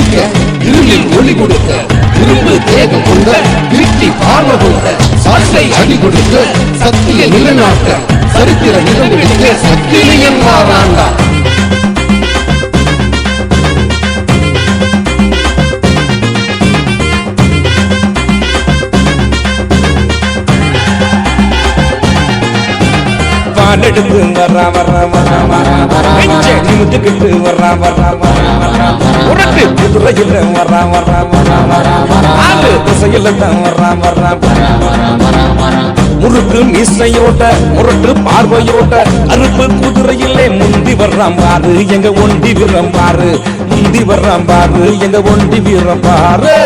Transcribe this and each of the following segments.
இடிக்க இருளில் ஒளி கொடுக்க இரும்பு தேகம் கொண்ட வீட்டி பார்வை கொண்ட சாட்டை அடி கொடுக்க சத்திய நிலைநாட்ட சரித்திர நிகழ்வுக்க சத்திரியன் மாறாண்டா. எடுத்து வர்றா வர்றா வர்றா வர்றா நிமித்துக்கிட்டு வர்றா வர்றா வர்றா உரட்டு குதிரையில் வர்றா வர்றா வர்றா வர்றா ஆளு திசையில் தான் வர்றா வர்றா முறுக்கு மீசையோட்ட முரட்டு பார்வையோட்ட அறுப்பு குதிரையிலே முந்தி வர்றான் பாரு எங்க ஒண்டி வீரம் பாரு முந்தி வர்றான் பாரு எங்க ஒண்டி வீரம் பாரு.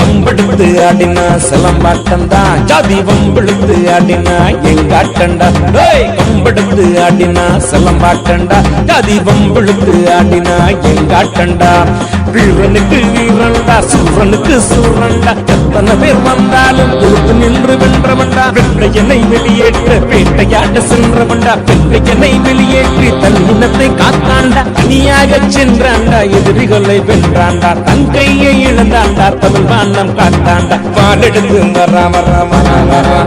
வம்பெடுத்து ஆடினா சிலம்பாட்டண்டா ஜாதி வம்பெடுத்து ஆடினா எங்காட்டண்டா வம்பெடுத்து ஆடினா சிலம்பாட்டண்டா ஜாதி வம்பெடுத்து ஆடினா எங்காட்டண்டா வீரனுக்கு வீரன்டா சூரனுக்கு சூரன்டா எத்தனை பேர் வந்தாலும் கொடுத்து நின்று வென்றவன்டா வெள்ளையனை வெளியேற்ற வேட்டையாட சென்றவன்டா வெள்ளையனை வெளியேற்றி தன்னினத்தை காத்தாண்டா தனியாக சென்றாண்டா எதிரிகளை வென்றாண்டா தன் கையை இழந்தாண்டா தமிழ் வானம் காத்தாண்டா பாலெடுத்து வர்றா வர்றா வர்றா வர்றா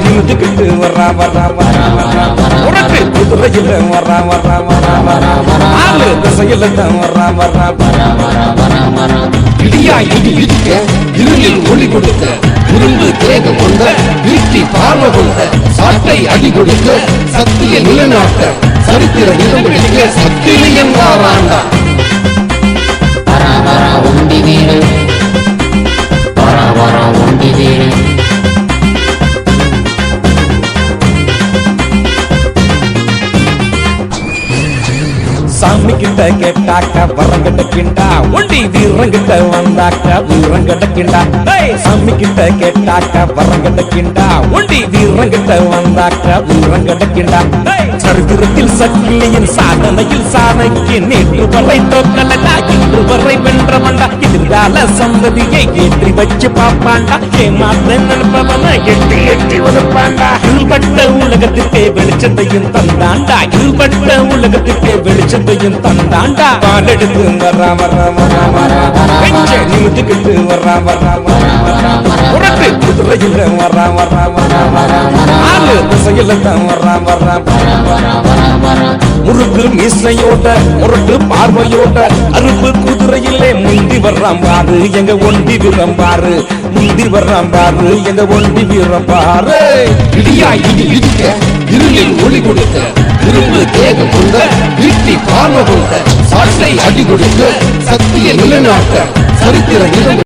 நிமித்துக்கிட்டு வர்றா வர்றா வர்றா வர்றா உரட்டு குதிரையில் வர்றா வர்றா வர்றா வர்றா ஆளு திசையில் தான் வர்றா வர்றா வர்றா இடியா இடி இடிக்க இருளில் ஒளி கொடுக்க இரும்பு தேகம் கொண்ட வீட்டி பார்வை கொண்ட சாட்டை அடி கொடுக்க சத்திய நிலைநாட்ட சரித்திர நிகழ்வுக்க சத்திரியன் மாறாண்டா. உண்டி வீடு உண்டி வீடு சாமி கிட்ட கேட்டாக்க வரங்கட்ட கிண்டா ஒண்டி வீரங்கிட்ட வந்தாக்க வீரங்கட்ட கிண்டா சாமி கிட்ட கேட்டாக்க வரங்கட்ட கிண்டா ஒண்டி வீரங்கிட்ட வந்தாக்க வீரங்கட்ட கிண்டா சரித்திரத்தில் சக்கிலியின் சாதனையில் சாதனைக்கு நேற்று வரை தோக்கலடா இன்று வரை வென்றவன்டா எதிர்கால சந்ததியை ஏற்றி வச்சு பாப்பாண்டா ஏமாத்த நினைப்பவன எட்டி எட்டி உதப்பாண்டா இருள்பட்ட உலகத்துக்கே வெளிச்சத்தையும் தந்தாண்டா இருள்பட்ட உலகத்துக்கே வெளிச்சத்தையும் தந்தாண்டா பாலெடுத்து வர்றா வர்றா வர்றா வர்றா நிமித்துக்கிட்டு வர்றா வர்றா வர்றா வர்றா உரட்டு குதிரையில் வர்றா வர்றா வர்றா வர்றா ஆளு திசையில் தான் வர்றா வர்றா முறுக்கு மீசையோட்ட முரட்டு பார்வையோட்ட அறுப்பு குதிரையிலே முந்தி வர்றான் பாரு எங்க ஒண்டி வீரம் பாரு முந்தி வர்றான் பாரு எங்க ஒண்டி வீரம் பாரு. இடியா இடி இடிக்க இருளில் ஒளி கொடுக்க இரும்பு தேகம் கொண்ட வீட்டி பார்வை கொண்ட சாட்டை அடி கொடுக்க சத்திய நிலைநாட்ட சரித்திர நிகழ்வு